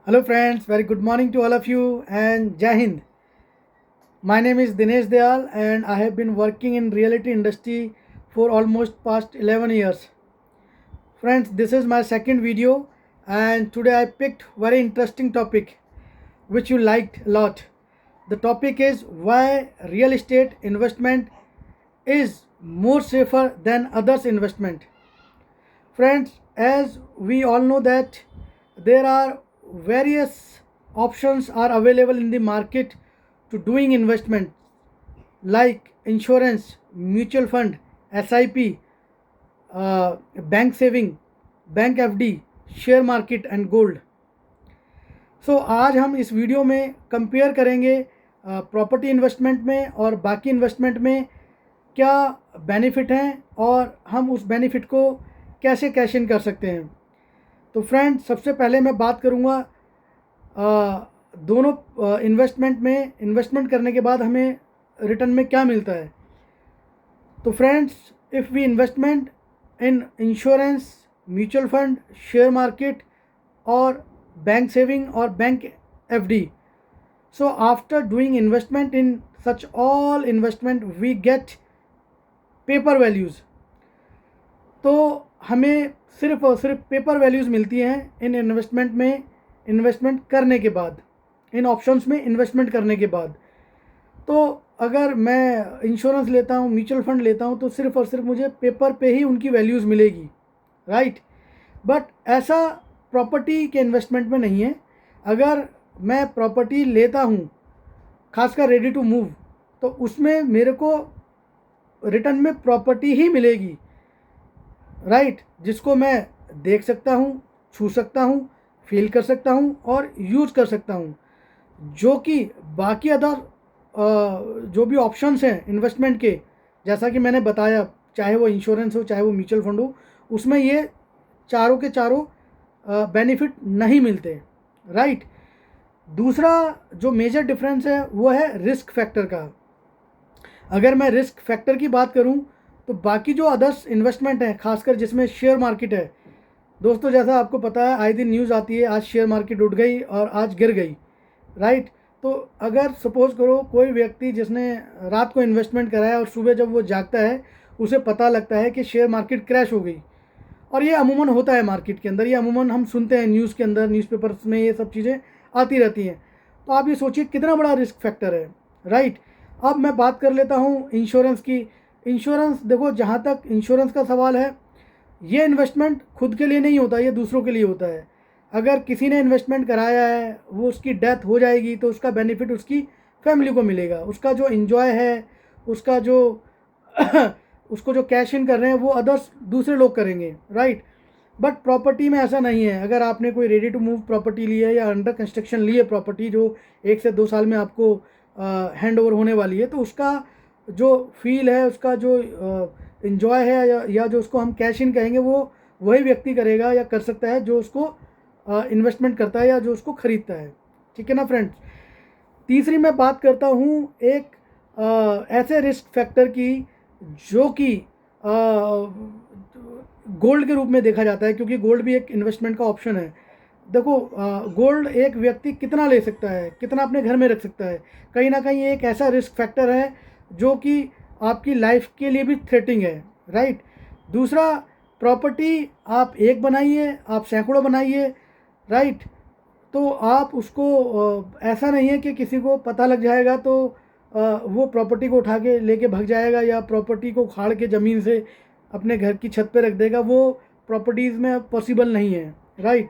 Hello friends, very good morning to all of you and Jai Hind. My name is Dinesh Dayal and I have been working in realty industry for almost past 11 years. Friends, this is my second video and today I picked very interesting topic which you liked a lot. The topic is why real estate investment is more safer than others investment. Friends, as we all know that there are various options are available in the market to doing investment like insurance, mutual fund, SIP, bank saving, bank FD, share market and gold. So आज हम इस video में compare करेंगे property investment में और बाकी investment में क्या बेनिफिट हैं और हम उस बेनिफिट को कैसे कैश इन कर सकते हैं. तो फ्रेंड्स, सबसे पहले मैं बात करूँगा दोनों इन्वेस्टमेंट में इन्वेस्टमेंट करने के बाद हमें रिटर्न में क्या मिलता है. तो friends, if we investment in insurance, mutual fund, share market और बैंक सेविंग और bank FD, so after doing investment in such all investment we get paper values. तो हमें सिर्फ और सिर्फ पेपर वैल्यूज़ मिलती हैं इन इन्वेस्टमेंट में इन्वेस्टमेंट करने के बाद, इन ऑप्शंस में इन्वेस्टमेंट करने के बाद. तो अगर मैं इंश्योरेंस लेता हूँ, म्यूचुअल फंड लेता हूँ, तो सिर्फ और सिर्फ मुझे पेपर पे ही उनकी वैल्यूज़ मिलेगी, राइट. बट ऐसा प्रॉपर्टी के इन्वेस्टमेंट में नहीं है. अगर मैं प्रॉपर्टी लेता हूँ, खासकर रेडी टू मूव, तो उसमें मेरे को रिटर्न में प्रॉपर्टी ही मिलेगी, राइट, जिसको मैं देख सकता हूँ, छू सकता हूँ, फील कर सकता हूँ और यूज़ कर सकता हूँ. जो कि बाकी अदर जो भी ऑप्शंस हैं इन्वेस्टमेंट के, जैसा कि मैंने बताया, चाहे वो इंश्योरेंस हो, चाहे वो म्यूचुअल फंड हो, उसमें ये चारों के चारों बेनिफिट नहीं मिलते, राइट. दूसरा जो मेजर डिफरेंस है वो है रिस्क फैक्टर का. अगर मैं रिस्क फैक्टर की बात करूं तो बाकी जो अदर्स इन्वेस्टमेंट हैं, खासकर जिसमें शेयर मार्केट है, दोस्तों जैसा आपको पता है आए दिन न्यूज़ आती है, आज शेयर मार्केट उठ गई और आज गिर गई, राइट. तो अगर सपोज़ करो कोई व्यक्ति जिसने रात को इन्वेस्टमेंट कराया और सुबह जब वो जागता है उसे पता लगता है कि शेयर मार्केट क्रैश हो गई, और ये अमूमन होता है मार्केट के अंदर, ये अमूमन हम सुनते हैं न्यूज़ के अंदर, न्यूज़पेपर्स में ये सब चीज़ें आती रहती हैं. तो आप ये सोचिए कितना बड़ा रिस्क फैक्टर है, राइट. अब मैं बात कर लेता हूँ इंश्योरेंस की. इंश्योरेंस, देखो जहाँ तक इंश्योरेंस का सवाल है, ये इन्वेस्टमेंट खुद के लिए नहीं होता, ये दूसरों के लिए होता है. अगर किसी ने इन्वेस्टमेंट कराया है, वो उसकी डेथ हो जाएगी तो उसका बेनिफिट उसकी फैमिली को मिलेगा. उसका जो इन्जॉय है, उसका जो उसको जो कैश इन कर रहे हैं वो अदर्स दूसरे लोग करेंगे, राइट. बट प्रॉपर्टी में ऐसा नहीं है. अगर आपने कोई रेडी टू मूव प्रॉपर्टी ली है या अंडर कंस्ट्रक्शन ली है प्रॉपर्टी, जो 1 से 2 साल में आपको हैंड ओवर होने वाली है, तो उसका जो फील है, उसका जो इन्जॉय है या जो उसको हम कैश इन कहेंगे, वो वही व्यक्ति करेगा या कर सकता है जो उसको इन्वेस्टमेंट करता है या जो उसको ख़रीदता है, ठीक है ना फ्रेंड्स. तीसरी मैं बात करता हूँ एक ऐसे रिस्क फैक्टर की जो कि गोल्ड के रूप में देखा जाता है, क्योंकि गोल्ड भी एक इन्वेस्टमेंट का ऑप्शन है. देखो, गोल्ड एक व्यक्ति कितना ले सकता है, कितना अपने घर में रख सकता है, कहीं ना कहीं एक ऐसा रिस्क फैक्टर है जो कि आपकी लाइफ के लिए भी थ्रेटिंग है, राइट. दूसरा, प्रॉपर्टी आप एक बनाइए, आप सैकड़ों बनाइए, राइट. तो आप उसको ऐसा नहीं है कि किसी को पता लग जाएगा तो वो प्रॉपर्टी को उठा के लेके भाग जाएगा या प्रॉपर्टी को उखाड़ के ज़मीन से अपने घर की छत पे रख देगा. वो प्रॉपर्टीज़ में पॉसिबल नहीं है, राइट.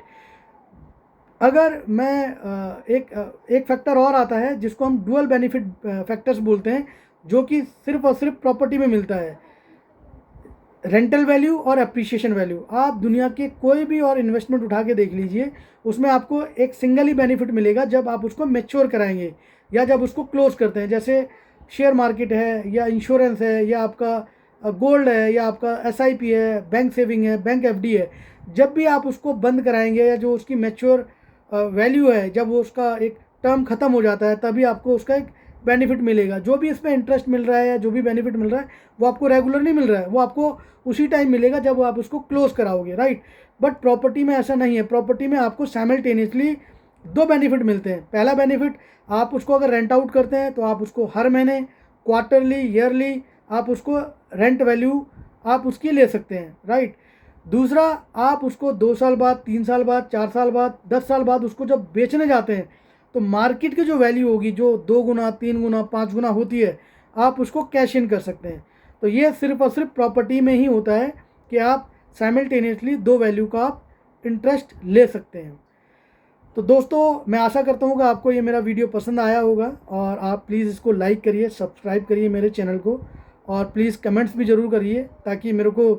अगर मैं एक फैक्टर और आता है जिसको हम डुअल बेनिफिट फैक्टर्स बोलते हैं, जो कि सिर्फ और सिर्फ प्रॉपर्टी में मिलता है. रेंटल वैल्यू और अप्रिशिएशन वैल्यू. आप दुनिया के कोई भी और इन्वेस्टमेंट उठा के देख लीजिए, उसमें आपको एक सिंगल ही बेनिफिट मिलेगा जब आप उसको मैच्योर कराएंगे या जब उसको क्लोज करते हैं. जैसे शेयर मार्केट है या इंश्योरेंस है या आपका गोल्ड है या आपका SIP है, बैंक सेविंग है, बैंक FD है. जब भी आप उसको बंद कराएंगे या जो उसकी मैच्योर वैल्यू है, जब वो उसका एक टर्म ख़त्म हो जाता है, तभी आपको उसका एक बेनिफिट मिलेगा. जो भी इसमें इंटरेस्ट मिल रहा है या जो भी बेनिफिट मिल रहा है वो आपको रेगुलर नहीं मिल रहा है, वो आपको उसी टाइम मिलेगा जब आप उसको क्लोज कराओगे, राइट. बट प्रॉपर्टी में ऐसा नहीं है. प्रॉपर्टी में आपको साइमल्टेनियसली दो बेनिफिट मिलते हैं। पहला बेनिफिट, आप उसको अगर रेंट आउट करते हैं तो आप उसको हर महीने, क्वार्टरली, ईयरली आप उसको रेंट वैल्यू आप उसकी ले सकते हैं, राइट। दूसरा, आप उसको 2 साल बाद, 3 साल बाद, 4 साल बाद, 10 साल बाद उसको जब बेचने जाते हैं तो मार्केट की जो वैल्यू होगी, जो 2 गुना, 3 गुना, 5 गुना होती है, आप उसको कैश इन कर सकते हैं। तो ये सिर्फ और सिर्फ प्रॉपर्टी में ही होता है कि आप साइमल्टेनियसली दो वैल्यू का आप इंटरेस्ट ले सकते हैं। तो दोस्तों, मैं आशा करता हूँ कि आपको ये मेरा वीडियो पसंद आया होगा, और आप प्लीज़ इसको लाइक करिए, सब्सक्राइब करिए मेरे चैनल को, और प्लीज़ कमेंट्स भी ज़रूर करिए ताकि मेरे को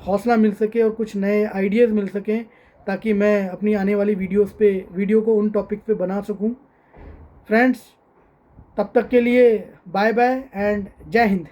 हौसला मिल सके और कुछ नए आइडियाज़ मिल सकें, ताकि मैं अपनी आने वाली वीडियो को उन टॉपिक पे बना सकूं। फ्रेंड्स, तब तक के लिए बाय बाय एंड जय हिंद।